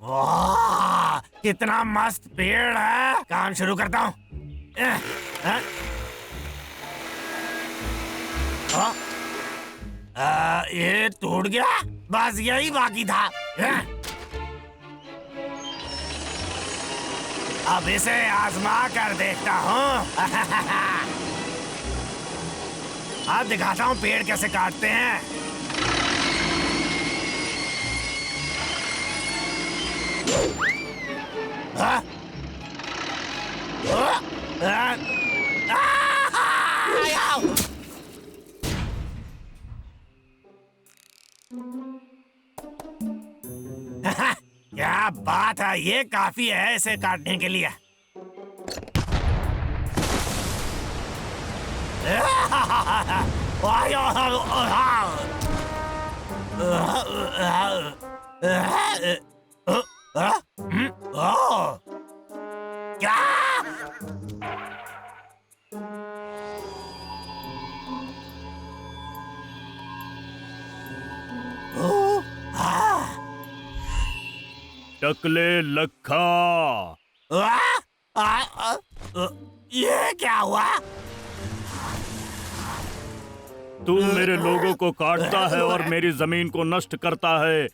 वाह, कितना मस्त पेड़ है। काम शुरू करता हूँ। ये टूट गया, बस यही बाकी था। अब इसे आजमा कर देखता हूँ। अब दिखाता हूँ पेड़ कैसे काटते हैं। क्या बात है, ये काफी है इसे काटने के लिए। क्या? टकले लखा, ये क्या हुआ? तू मेरे लोगों को काटता है और मेरी जमीन को नष्ट करता है।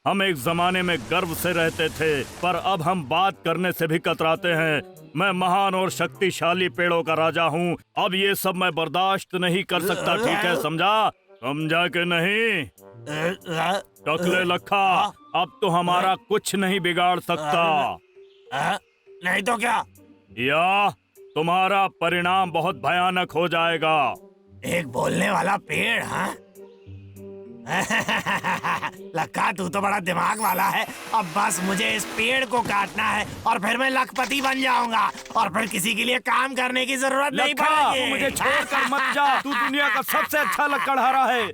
हम एक जमाने में गर्व से रहते थे, पर अब हम बात करने से भी कतराते हैं। मैं महान और शक्तिशाली पेड़ों का राजा हूँ। अब ये सब मैं बर्दाश्त नहीं कर सकता, ठीक है? समझा? समझा कि नहीं? टकले लखा, अब तो हमारा कुछ नहीं बिगाड़ सकता। नहीं तो क्या? या तुम्हारा परिणाम बहुत भयानक हो जाएगा। एक बोलने वाला पेड़, हाँ? लक्का, तू तो बड़ा दिमाग वाला है। अब बस मुझे इस पेड़ को काटना है और फिर मैं लखपति बन जाऊंगा और फिर किसी के लिए काम करने की जरूरत नहीं पड़ेगी। मुझे छोड़कर मत जा। तू दुनिया का सबसे अच्छा लकड़हारा है।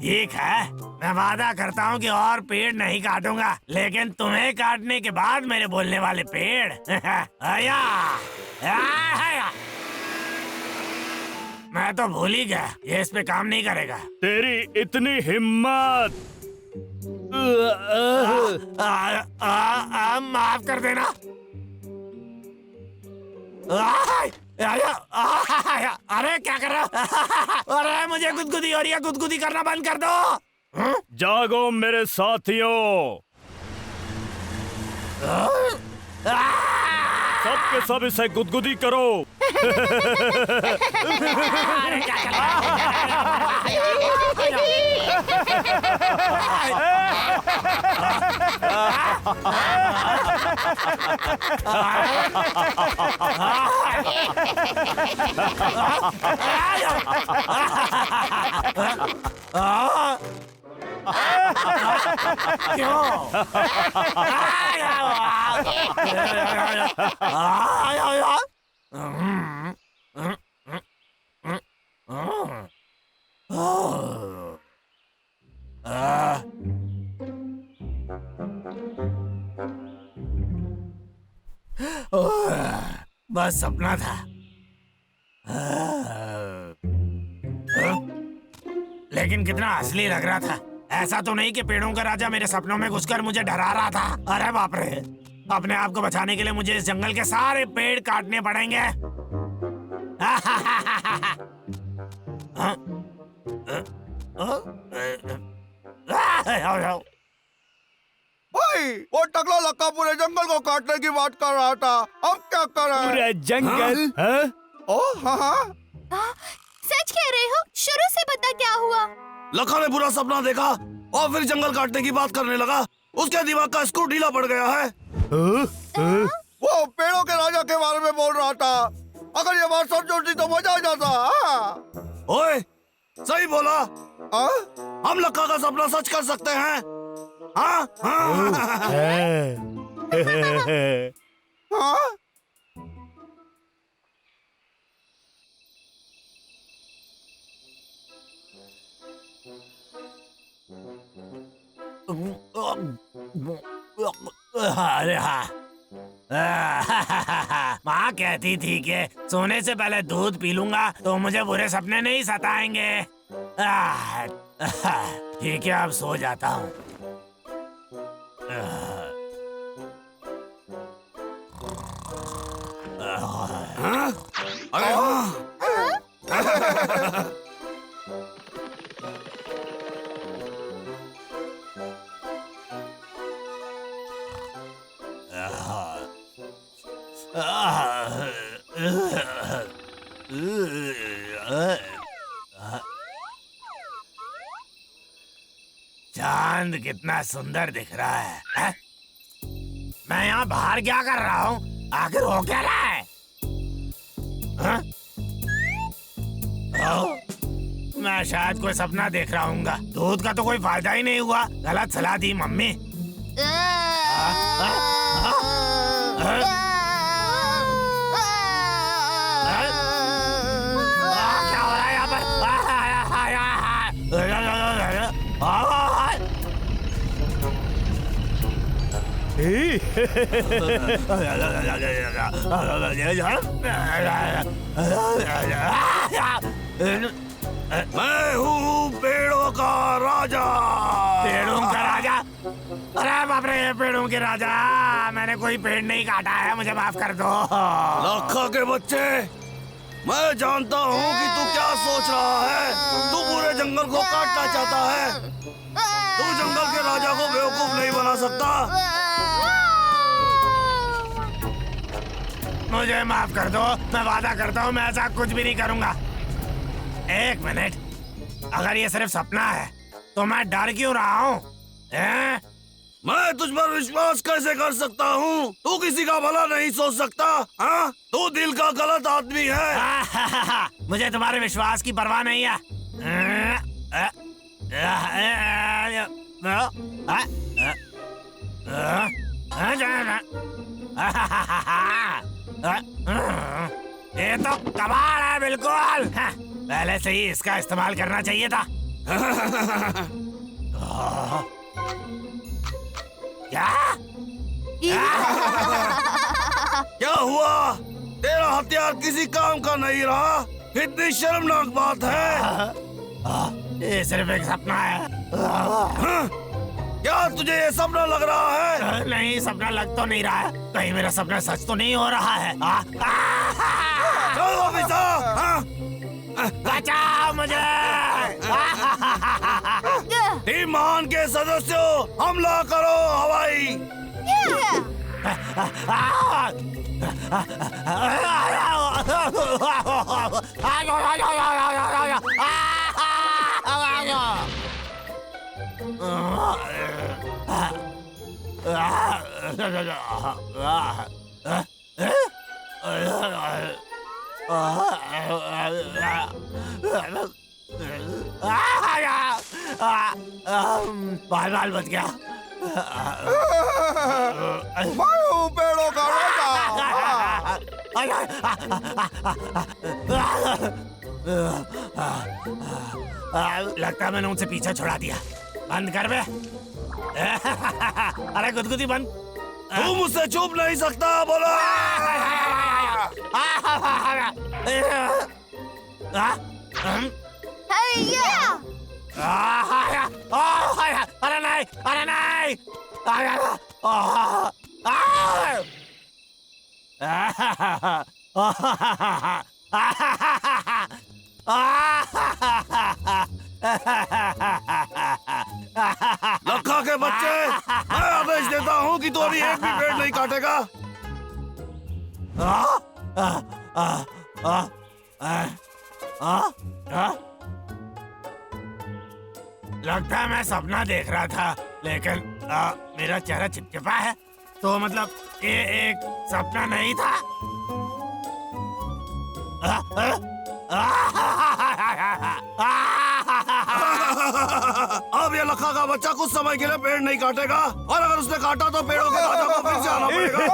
ठीक है, मैं वादा करता हूँ कि और पेड़ नहीं काटूंगा, लेकिन तुम्हें काटने के बाद मेरे बोलने वाले पेड़। आया, आया। मैं तो भूल ही गया, ये इस पे काम नहीं करेगा। तेरी इतनी हिम्मत! माफ कर देना। अरे क्या कर रहा हो? अरे मुझे गुदगुदी हो रही है, गुदगुदी करना बंद कर दो। जागो मेरे साथियों, सब के सब इसे गुदगुदी करो। बस सपना था। लेकिन कितना असली लग रहा था। ऐसा तो नहीं कि पेड़ों का राजा मेरे सपनों में घुसकर मुझे डरा रहा था। अरे बाप रे, अपने आप को बचाने के लिए मुझे इस जंगल के सारे पेड़ काटने पड़ेंगे। भाई, वो टकला लक्का पूरे जंगल को काटने की बात कर रहा था। अब क्या कर रहे हैं? पूरे जंगल? हाँ? ओह हाँ हाँ। सच कह रहे हो? शुरू से बता क्या हुआ? लखा ने बुरा सपना देखा और फिर जंगल काटने की बात करने लगा। उसके दिमाग का स्क्रू ढीला पड़ गया है। वो पेड़ों के राजा के बारे में बोल रहा था। अगर ये बात सच होती तो मजा आ जाता। ओए, सही बोला। हाँ? हम लखा का सपना सच कर सकते हैं। हाँ? हाँ? हाँ? अरे हाँ। माँ कहती थी कि सोने से पहले दूध पी लूंगा तो मुझे बुरे सपने नहीं सताएंगे। ठीक है, अब सो जाता हूँ। अरे हाँ। चांद कितना सुंदर दिख रहा है? मैं यहाँ बाहर क्या कर रहा हूँ? आखिर हो क्या रहा है? हाँ? मैं शायद कोई सपना देख रहा हूँगा। दूध का तो कोई फायदा ही नहीं हुआ। गलत सलाह दी मम्मी। क्या हो रहा है यहाँ पर? मैं हूँ पेड़ों का राजा। पेड़ों का राजा? अरे बाप रे, पेड़ों के राजा! मैंने कोई पेड़ नहीं काटा है, मुझे माफ कर दो। लखा के बच्चे, मैं जानता हूँ कि तू क्या सोच रहा है। तू पूरे जंगल को काटना चाहता है। तू जंगल के राजा को बेवकूफ नहीं बना सकता। मुझे माफ कर दो। मैं वादा करता हूँ मैं ऐसा कुछ भी नहीं करूँगा। एक मिनट, अगर ये सिर्फ सपना है तो मैं डर क्यों रहा हूँ? मैं तुझ पर विश्वास कैसे कर सकता हूँ? तू किसी का भला नहीं सोच सकता। हाँ, तू दिल का गलत आदमी है। मुझे तुम्हारे विश्वास की परवाह नहीं है। ये तो कमाल है बिल्कुल। पहले से ही इसका इस्तेमाल करना चाहिए था। क्या? क्या हुआ? तेरा हथियार किसी काम का नहीं रहा। कितनी शर्मनाक बात है। ये सिर्फ एक सपना है। क्या तुझे ये सपना लग रहा है? नहीं, सपना लग तो नहीं रहा है। कहीं मेरा सपना सच तो नहीं हो रहा है? चलो ऑफिसर, बचाओ मुझे! टीम महान के सदस्यों, हमला करो हवाई। बाल बाल बच गया। मैं हूँ पेड़ों का राजा। लगता है मैंने उनसे पीछा छुड़ा दिया। बंद कर बे। अरे गुदगुदी बंद। तू मुझसे छुप नहीं सकता। बोलो। अरे नहीं, अरे नहीं! लखा के बच्चे, मैं आदेश देता हूँ कि तू अभी एक भी पेड़ नहीं काटेगा। लगता है मैं सपना देख रहा था, लेकिन मेरा चेहरा चिपचिपा है, तो मतलब ये एक सपना नहीं था। अब ये लखा का बच्चा कुछ समय के लिए पेड़ नहीं काटेगा, और अगर उसने काटा तो पेड़ों के राजा को फिर से आना पड़ेगा।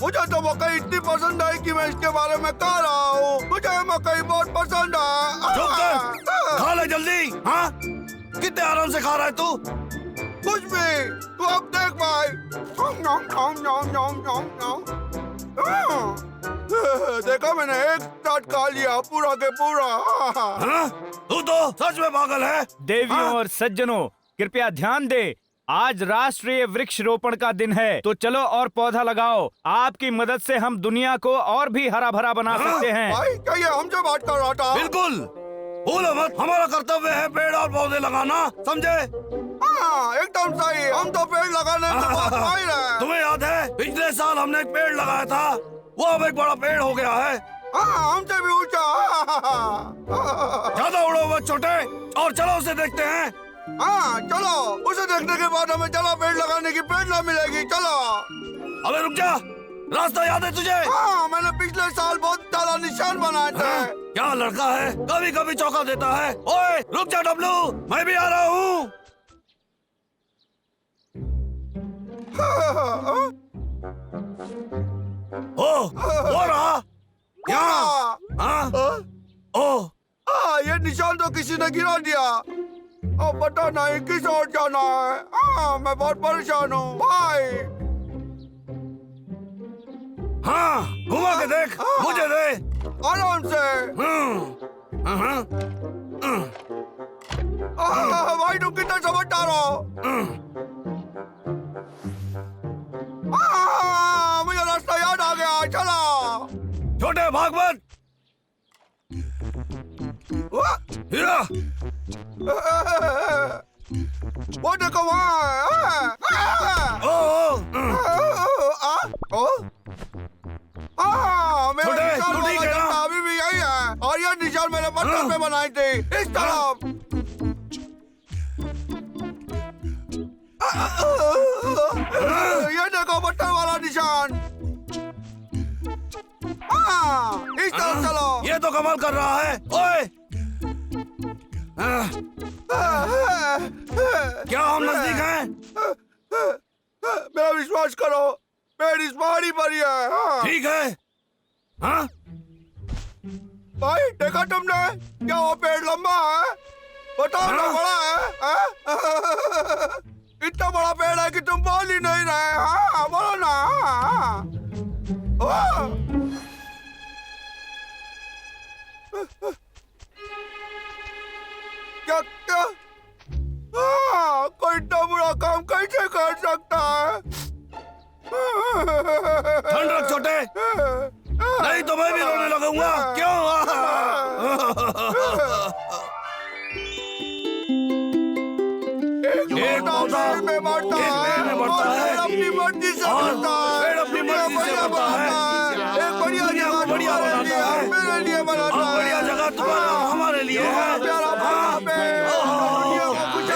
मुझे तो मकई इतनी पसंद है कि मैं इसके बारे में कह रहा हूँ। मुझे मकई बहुत पसंद है। चुप कर, खा ले जल्दी। हाँ, कितने आराम से खा रहा है तू? कुछ भी, तू अब देख भाई। देखा मैंने एक साथ खा लिया पूरा के पूरा। हाँ? तू तो सच में पागल है। देवियों हाँ? और सज्जनों, कृपया ध्यान दे, आज राष्ट्रीय वृक्ष रोपण का दिन है, तो चलो और पौधा लगाओ। आपकी मदद से हम दुनिया को और भी हरा भरा बना सकते हैं। भाई क्या ये हमसे बात कर रहा था? बिल्कुल, भूलो मत, हमारा कर्तव्य है पेड़ और पौधे लगाना, समझे? हाँ, एकदम सही। हम तो पेड़ लगाने में बहुत माहिर हैं। तुम्हें याद है पिछले साल हमने एक पेड़ लगाया था, वो अब एक बड़ा पेड़ हो गया है। हाँ, हमसे भी ऊंचा। ज्यादा उड़ो मत छोटे, और चलो उसे देखते हैं। हाँ चलो, उसे देखने के बाद हमें जला पेड़ लगाने की प्रेरणा मिलेगी। चलो। अबे रुक जा, रास्ता याद है तुझे? हाँ, मैंने पिछले साल बहुत ज्यादा निशान बनाए थे। हाँ? क्या लड़का है, कभी कभी चौका देता है। ओए रुक जा डब्लू, मैं भी आ रहा हूँ। वो रहा यहाँ। हाँ? ओह, ये निशान तो किसी ने गिरा दिया। अब पता नहीं किस ओर जाना है। मैं बहुत परेशान हूँ भाई। हाँ, घुमा के देख, मुझे दे। आराम से। भाई तुम कितना समझदार हो। मुझे रास्ता याद आ गया। चलो छोटे भाग मत। हीरा, वो देखो वहाँ। मेरा छोटे, निशान तू ठीक वाला है ना? जगह अभी भी यही है, और ये निशान मैंने पत्थर पे बनाई थी। इस तरफ। ये देखो पत्थर वाला निशान। इस तरफ चलो। ये तो कमाल कर रहा है। ओए, क्या हम नजदीक हैं? मेरा विश्वास करो, पेड़ इस पहाड़ी पर ही है। ठीक है। हाँ? भाई देखा तुमने, क्या वो पेड़ लंबा है? बताओ ना, बड़ा है? इतना बड़ा पेड़ है कि तुम बोल ही नहीं रहे। हाँ बोलो ना। क्या क्या? कोई इतना बुरा काम कैसे कर सकता है? ठंड रख छोटे, नहीं तो मैं भी रोने लगूंगा। क्यों? एक पौधा में बढ़ता एक पेड़ में बढ़ता है, अपनी मर्जी से और बढ़ता है। पेड़ अपनी मर्जी से बढ़ता है। एक बढ़िया दुनिया को जगह बढ़िया बनाता है, मेरे लिए बनाता और है। बढ़िया जगह तुम्हारा हमारे लिए है। प्यारा हाँ? दुनिया को कुछ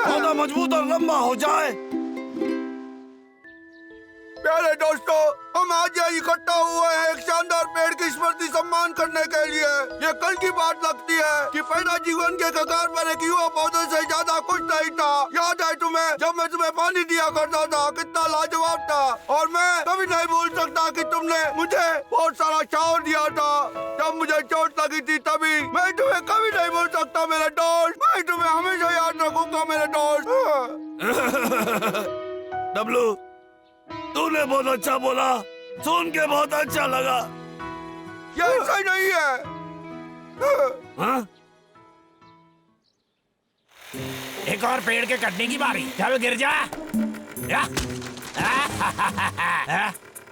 पौधा मजबूत और लंबा हो जाए। प्यारे दोस्तों, हम आज यहाँ इकट्ठा हुए हैं एक शानदार पेड़ की स्मृति सम्मान करने के लिए। ये कल की बात लगती है कि पैदा जीवन के कगार पर एक युवा पौधे से ज्यादा कुछ नहीं था। याद है तुम्हें, जब मैं तुम्हें पानी दिया करता था, कितना लाजवाब था। और मैं कभी नहीं भूल सकता कि तुमने मुझे बहुत सारा शावर दिया था जब मुझे चोट लगी थी। तभी मैं तुम्हें कभी नहीं भूल सकता मेरे दोस्त। मैं तुम्हें हमेशा याद रखूंगा मेरे दोस्त। डब्लू, तूने बहुत अच्छा बोला, सुन के बहुत अच्छा लगा। ये ऐसा ही नहीं है। हाँ? एक और पेड़ के कटने की बारी। चल गिर जा। या।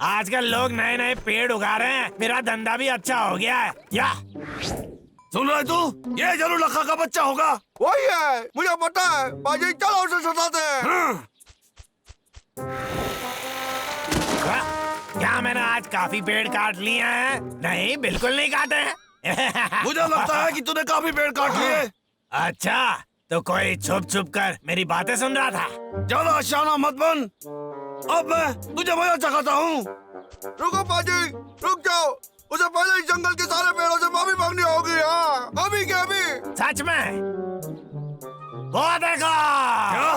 आजकल लोग नए नए पेड़ उगा रहे हैं, मेरा धंधा भी अच्छा हो गया है। या। सुन रहा है तू? ये जरूर लखा का बच्चा होगा। वही है, मुझे पता है। बाजी चलो उसे सताते हैं। हाँ? क्या मैंने आज काफी पेड़ काट लिए हैं? नहीं, बिल्कुल नहीं काटे हैं। मुझे लगता है कि तूने काफी पेड़ काट लिए। अच्छा, तो कोई छुप छुप कर मेरी बातें सुन रहा था। ज्यादा आशियाना मत बन, अब मैं तुझे मजा चखाता हूँ। रुको बाजी, रुक जाओ। उसे पहले इस जंगल के सारे पेड़ों से माफी मांगनी होगी। हाँ, अभी के अभी। सच में? वो देखो। क्या?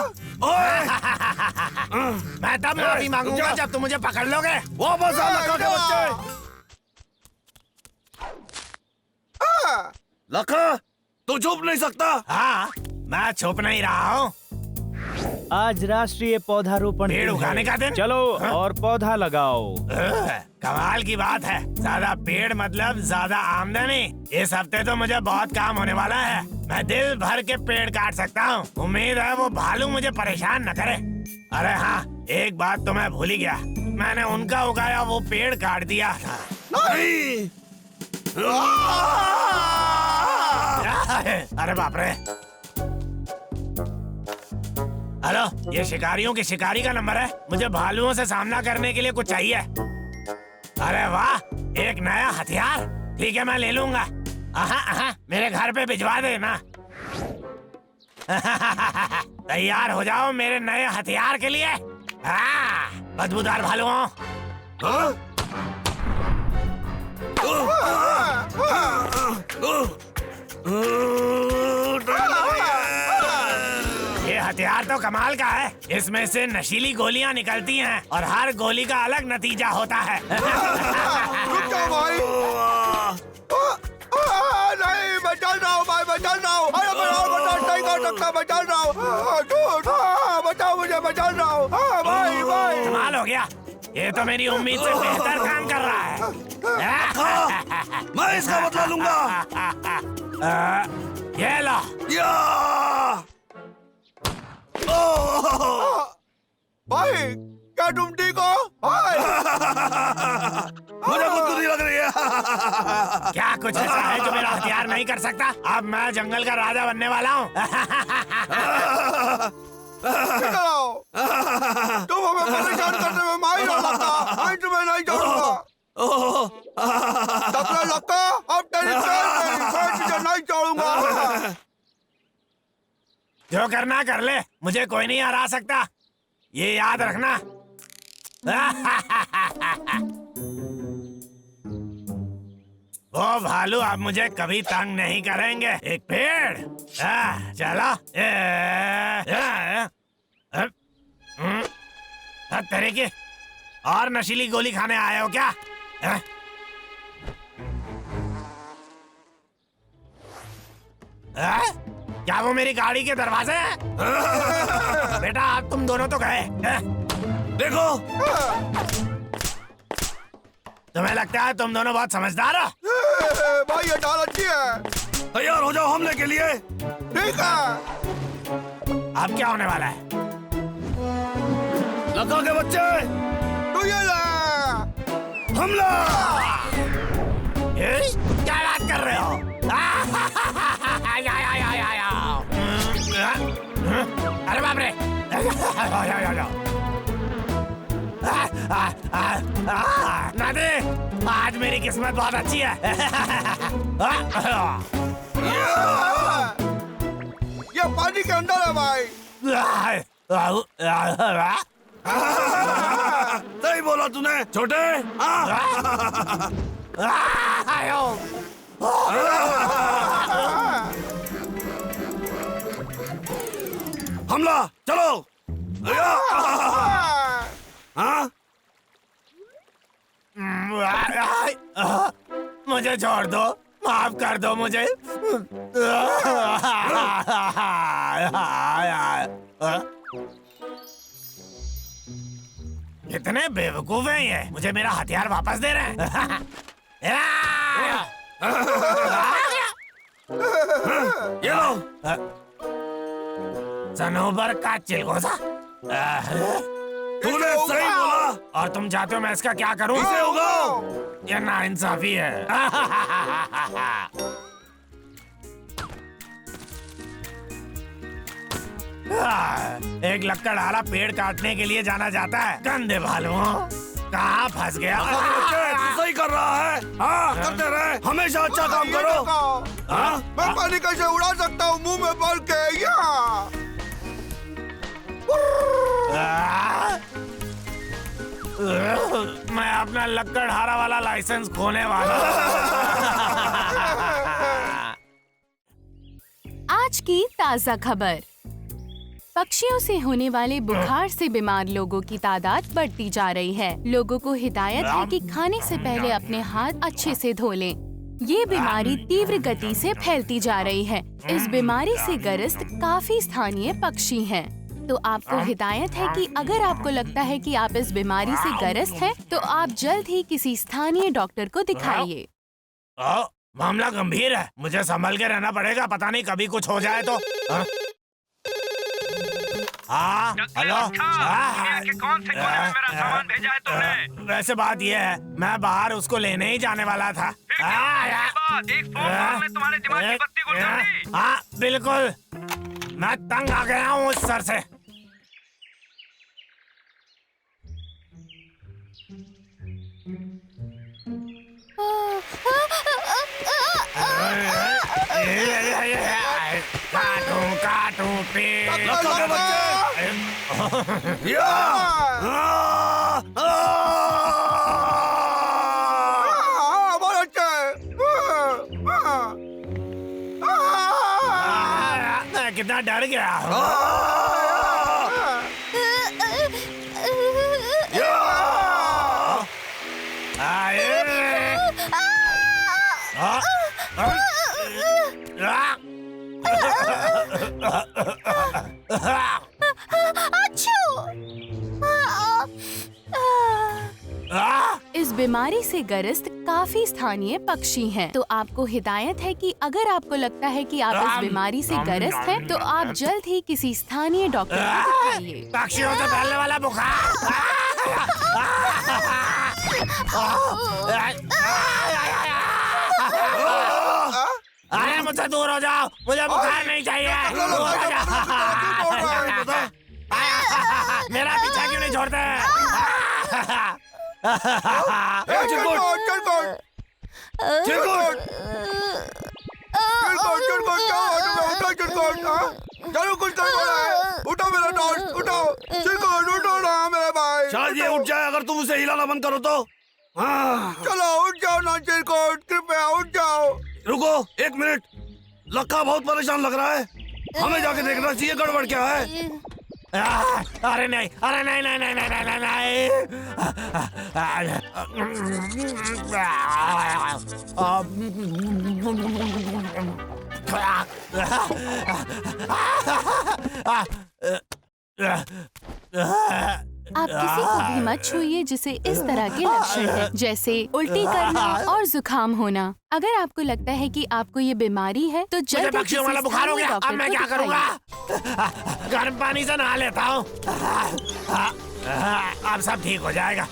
मैं तब माफी मांगूंगा जब तुम मुझे पकड़ लोगे। वापस आ लखा के बच्चे। लखा, तू छुप नहीं सकता। हाँ, मैं छुप नहीं रहा हूँ। आज राष्ट्रीय पौधारोपण पेड़ दिन है। उगाने का दिन? चलो और पौधा लगाओ। कमाल की बात है, ज्यादा पेड़ मतलब ज्यादा आमदनी। इस हफ्ते तो मुझे बहुत काम होने वाला है। मैं दिल भर के पेड़ काट सकता हूँ। उम्मीद है वो भालू मुझे परेशान न करे। अरे हाँ, एक बात तो मैं भूल ही गया, मैंने उनका उगाया वो पेड़ काट दिया था। नहीं। अरे बाप रे। हेलो, ये शिकारियों की शिकारी का नंबर है। मुझे भालुओं से सामना करने के लिए कुछ चाहिए। अरे वाह, एक नया हथियार। ठीक है, मैं ले लूंगा। मेरे घर पे भिजवा देना। तैयार हो जाओ मेरे नए हथियार के लिए। बदबूदार भालुओं। ये हथियार तो कमाल का है। इसमें से नशीली गोलियां निकलती हैं और हर गोली का अलग नतीजा होता है। रुक जाओ भाई। नहीं, मैं चल रहा हूँ भाई, मैं चल रहा हूँ। अरे मैं और बर्दाश्त नहीं कर सकता, मैं चल रहा हूँ। बचाओ मुझे, मैं चल रहा हूँ। भाई भाई। कमाल हो गया, ये तो मेरी उम्मीद से बेहतर काम कर रहा है। मैं इसका बदला लूंगा। ये लो। या! भाई, क्या तुम ठीक हो? भाई। मुझे कुछ नहीं लग रही है। क्या कुछ ऐसा है जो मेरा हथियार नहीं कर सकता? अब मैं जंगल का राजा बनने वाला हूँ। तुम हमें परेशान करने में माहिर हो लगता। मैं तुम्हें नहीं छोड़ूंगा। लगता अब तेरी तुझे नहीं छोड़ूंगा। जो करना कर ले, मुझे कोई नहीं हरा सकता, ये याद रखना। वो भालू अब मुझे कभी तंग नहीं करेंगे। एक पेड़। चलो। तेरे की और नशीली गोली खाने आए हो क्या? क्या वो मेरी गाड़ी के दरवाजे हैं? बेटा, आप तुम दोनों तो गए। देखो, तुम्हें लगता है तुम दोनों बहुत समझदार हो? भाई ये डाल अच्छी है। तैयार हो जाओ हमले के लिए। ठीक है। अब क्या होने वाला है? लखा के बच्चे, तू ये ले। हमला! क्या बात कर रहे हो? अरे बाप रे। नदी, आज मेरी किस्मत बहुत अच्छी है। ये पानी के अंदर है भाई। सही बोला तूने छोटे। हमला, चलो। हाँ? मुझे छोड़ दो, माफ कर दो मुझे। कितने बेवकूफ हैं ये, मुझे मेरा हथियार वापस दे रहे हैं। ये लो। सनोबर का चिलगोजा। तूने सही बोला। और तुम चाहते हो मैं इसका क्या करूं? इसे उगाओ। ये नाइंसाफी है। एक लकड़हारा पेड़ काटने के लिए जाना जाता है। गंदे भालुओं, कहाँ फंस गया? तू सही कर रहा है। हाँ, करते रहे, हमेशा अच्छा काम करो। हाँ? मैं पानी कैसे उड़ा सकता हूँ मुंह में भर के? मैं अपना लकड़हारा वाला लाइसेंस खोने वाला आज की ताजा खबर। पक्षियों से होने वाले बुखार से बीमार लोगों की तादाद बढ़ती जा रही है। लोगों को हिदायत है कि खाने से पहले अपने हाथ अच्छे से धो लें। ये बीमारी तीव्र गति से फैलती जा रही है। इस बीमारी से ग्रस्त काफी स्थानीय पक्षी हैं। तो आपको हिदायत है कि अगर आपको लगता है कि आप इस बीमारी से ग्रस्त हैं, तो आप जल्द ही किसी स्थानीय डॉक्टर को दिखाइए। मामला गंभीर है, मुझे संभल के रहना पड़ेगा, पता नहीं कभी कुछ हो जाए तो। हेलो, कौन से कोने में मेरा सामान भेजा है तुमने? वैसे बात ये है, मैं बाहर उसको लेने ही जाने वाला था। एक फोन कॉल में तुम्हारे दिमाग की बत्ती गुल कर दी। हाँ बिल्कुल, मैं तंग आ गया हूँ उस सर से। काटूं पेड़। लखा के बच्चे। बहुत अच्छे। मैं कितना डर गया। इस बीमारी से ग्रस्त काफी स्थानीय पक्षी हैं। तो आपको हिदायत है कि अगर आपको लगता है कि आप इस बीमारी से ग्रस्त हैं, तो आप जल्द ही किसी स्थानीय डॉक्टर को दिखाइए। पक्षियों से फैलने वाला बुखार। अरे मुझसे दूर हो जाओ, मुझे बुखार नहीं चाहिए। मेरा पीछा क्यों नहीं छोड़ते? जरूर कुछ गड़बड़ है। उठो मेरा दोस्त, उठो। उठो ना मेरे भाई। शायद ये उठ जाए अगर तुम उसे हिलाना बंद करो तो। चलो उठ जाओ ना चिरकुट, कृपया उठ जाओ। रुको 1 मिनट, लखा बहुत परेशान लग रहा है, हमें जाके देखना चाहिए गड़बड़ क्या है। अरे नहीं, अरे नहीं नहीं नहीं नहीं नहीं नहीं। आप किसी को भी मत छूइए जिसे इस तरह के लक्षण हैं, जैसे उल्टी करना और जुकाम होना। अगर आपको लगता है कि आपको ये बीमारी है, तो जल्द ही पक्षियों वाला बुखार हो गया। अब मैं क्या करूँगा? गर्म पानी से नहा लेता हूँ, अब सब ठीक हो जाएगा।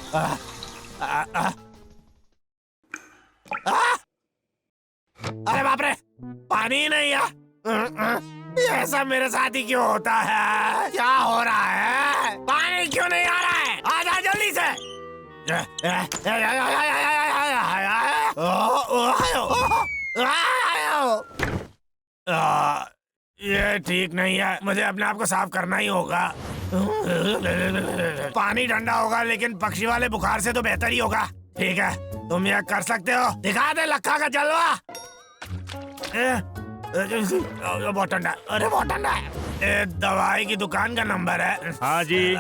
अरे बाप रे, पानी ही नहीं है। ये सब मेरे साथ ही क्यों होता है? क्या हो रहा है? पानी क्यों नहीं आ रहा है? आ जा जल्दी से। ये ठीक नहीं है, मुझे अपने आप को साफ करना ही होगा। पानी ठंडा होगा, लेकिन पक्षी वाले बुखार से तो बेहतर ही होगा। ठीक है, तुम यह कर सकते हो। दिखा दे लखा का जलवा। बहुत ठंडा, अरे बहुत ठंडा है। दवाई की दुकान का नंबर है। हाँ जी,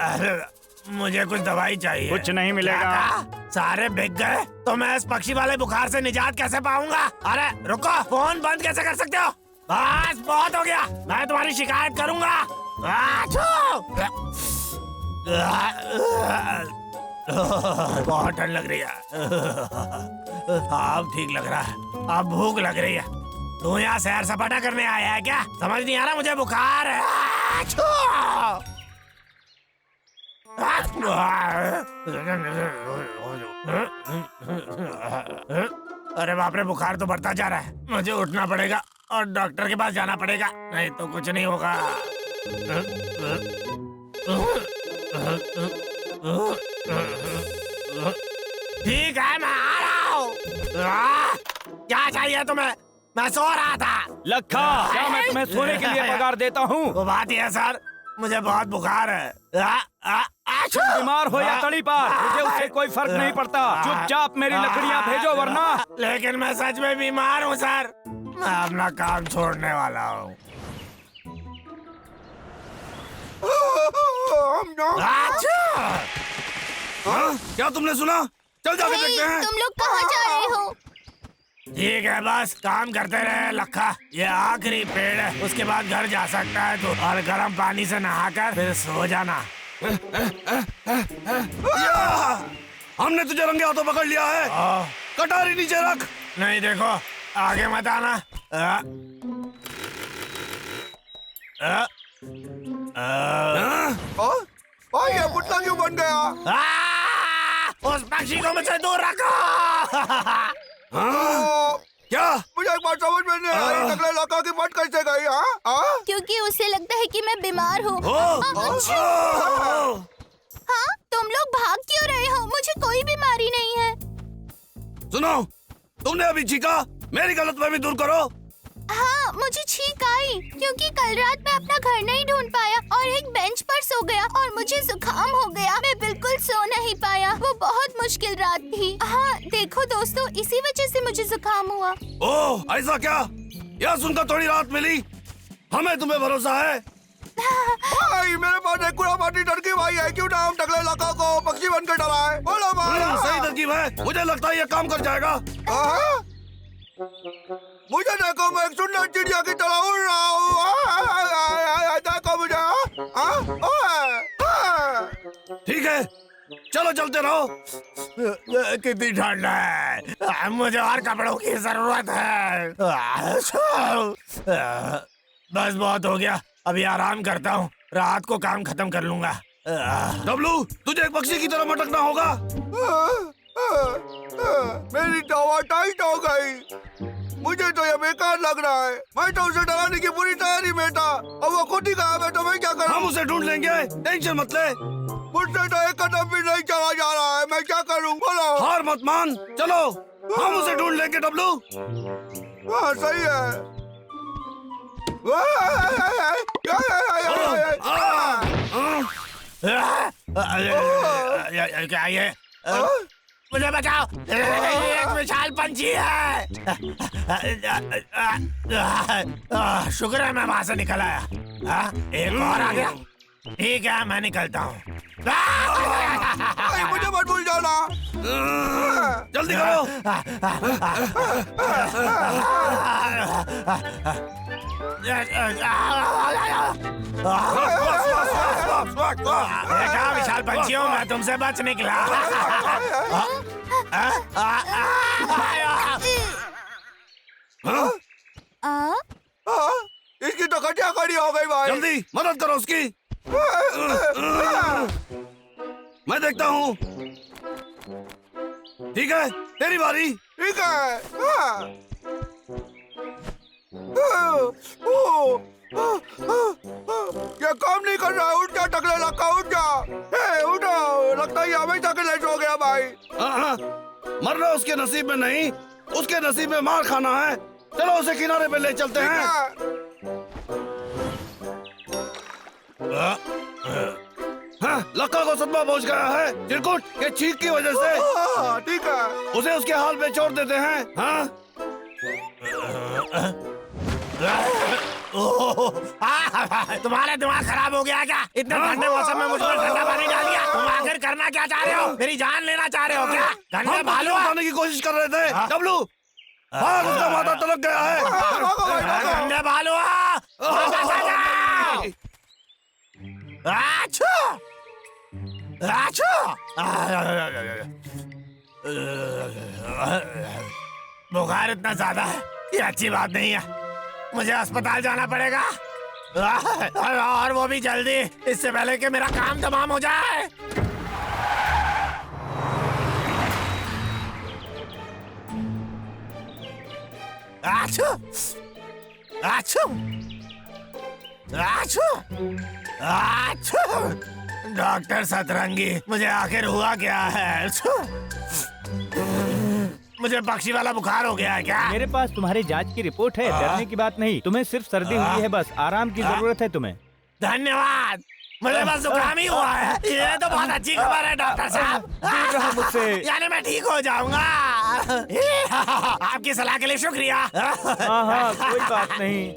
मुझे कुछ दवाई चाहिए। कुछ नहीं मिलेगा। सारे बिक गए तो मैं इस पक्षी वाले बुखार से निजात कैसे पाऊंगा? अरे रुको, फोन बंद कैसे कर सकते हो? बस बहुत हो गया, मैं तुम्हारी शिकायत करूंगा। बहुत ठंड लग रही है। अब ठीक लग रहा है। अब भूख लग रही है। तू यहाँ सैर सपाटा करने आया है क्या? समझ नहीं आ रहा, मुझे बुखार है। अरे बाप रे, बुखार तो बढ़ता जा रहा है। मुझे उठना पड़ेगा और डॉक्टर के पास जाना पड़ेगा, नहीं तो कुछ नहीं होगा। ठीक है, मैं आ रहा हूँ। क्या चाहिए तुम्हें? मैं सो रहा था। लखा, क्या मैं तुम्हें सोने के लिए पगार देता हूँ? वो बात ये है सर, मुझे बहुत बुखार है। तुम बीमार हो या तड़ी पार, मुझे उससे कोई फर्क नहीं पड़ता। चुपचाप मेरी लकड़ियाँ भेजो, वरना। लेकिन मैं सच में बीमार हूँ सर, मैं अपना काम छोड़ने वाला हूँ। अच्छा, हाँ? क्या तुमने सुना? चल जाके देखते हैं। तुम लोग कहाँ जा रहे हो? ठीक है, बस काम करते रहे लखा। ये आखिरी पेड़ है, उसके बाद घर जा सकता है तो, और गर्म पानी से नहाकर फिर सो जाना। या! हमने तुझे रंगे हाथों पकड़ लिया है। कटारी नीचे रख। नहीं, देखो आगे मत आना। हाँ? ये कुत्ता क्यों बन गया? उस पक्षी को मुझसे दूर रखो। हाँ? क्या? मुझे एक बात समझ में नहीं आई, टकले लड़का की मट कैसे गई? हाँ? क्योंकि उसे लगता है कि मैं बीमार हूँ। हाँ, तुम लोग भाग क्यों रहे हो? मुझे कोई बीमारी नहीं है। सुनो, तुमने अभी चीखा, मेरी गलतफहमी दूर करो। हाँ, मुझे छींक आई क्योंकि कल रात मैं अपना घर नहीं ढूंढ पाया और एक बेंच पर सो गया और मुझे जुकाम हो गया। मैं बिल्कुल सो नहीं पाया। वो बहुत मुश्किल रात थी। हाँ, देखो दोस्तों, इसी वजह से मुझे जुकाम हुआ। ओह, ऐसा क्या? यह सुनकर थोड़ी राहत मिली। हमें तुम्हें भरोसा है। भाई, मेरे पास एक कूड़ा माटी टर्की भाई है, क्यों ना हम टकले लड़का को पक्षी बनकर डराए? बोलो भाई। सही तरकीब है। मुझे लगता है ये काम कर जाएगा। हाँ? मुझे देखो, मैं एक सुंदर चिड़िया की तरह उड़ रहा हूँ। देखो मुझे। ठीक है, चलो चलते रहो। कितनी ठंड है, मुझे और कपड़ों की जरूरत है। बस बहुत हो गया, अभी आराम करता हूँ, रात को काम खत्म कर लूंगा। डब्लू, तुझे एक पक्षी की तरह मटकना होगा। मेरी दवा टाइट हो गई। मुझे तो ये बेकार लग रहा है। मैं तो उसे डराने की पूरी तैयारी में था, अब वो खुद ही गायब है, तो मैं क्या करूं? हम उसे ढूंढ लेंगे, टेंशन मत ले। मुझसे तो एक कदम भी नहीं चला जा रहा है, मैं क्या करूं? बोलो। हार मत मान, चलो हम उसे ढूंढ लेंगे। डब्लू, हाँ सही है। क्या ये? मुझे बचाओ, एक विशाल पंछी है। शुक्र है मैं वहां से निकल आया। एक और आ गया। ठीक है, मैं निकलता हूँ। मुझे मत भूल जाना। जल्दी करो। देखा विशाल पंछियों, मैं तुमसे बच निकला। इसकी तो खटिया खड़ी हो गई भाई। जल्दी मदद करो उसकी। मैं देखता हूँ। ठीक है, तेरी बारी। ठीक है। ये काम नहीं कर रहा है। उठ जा टकले लड़का, उठ जा। उठो, लगता है हमेशा के लेट हो गया भाई। मरना उसके नसीब में नहीं, उसके नसीब में मार खाना है। चलो उसे किनारे पे ले चलते हैं। हाँ, लक्का को सदमा पहुंच गया है चिरकुट के छींक की वजह से। ठीक है, उसे उसके हाल पे छोड़ देते हैं। हाँ? तुम्हारा दिमाग खराब हो गया क्या? इतने ठंडे मौसम में मुझ पर ठंडा पानी डाल दिया। तुम आखिर करना क्या चाह रहे हो? मेरी जान लेना चाह रहे हो क्या? हम भालू उठाने की कोशिश कर रहे थे। डब्लू, भाग, उसका माथा तलक गया है। ठंडे भालू, बुखार इतना ज्यादा है, ये अच्छी बात नहीं है। मुझे अस्पताल जाना पड़ेगा, और वो भी जल्दी, इससे पहले कि मेरा काम तमाम हो जाए। आछू, आछू, आछू, आछू। डॉक्टर सतरंगी, मुझे आखिर हुआ क्या है? मुझे पक्षी वाला बुखार हो गया है क्या? मेरे पास तुम्हारी जांच की रिपोर्ट है, डरने की बात नहीं। तुम्हें सिर्फ सर्दी हुई है, बस आराम की जरूरत है तुम्हें। धन्यवाद, मुझे बस जुकाम ही हुआ है। ये तो बहुत अच्छी खबर है डॉक्टर साहब। दूर रहो मुझसे। यानी मैं ठीक हो जाऊंगा। आपकी सलाह के लिए शुक्रिया। हाँ हाँ, कोई बात नहीं।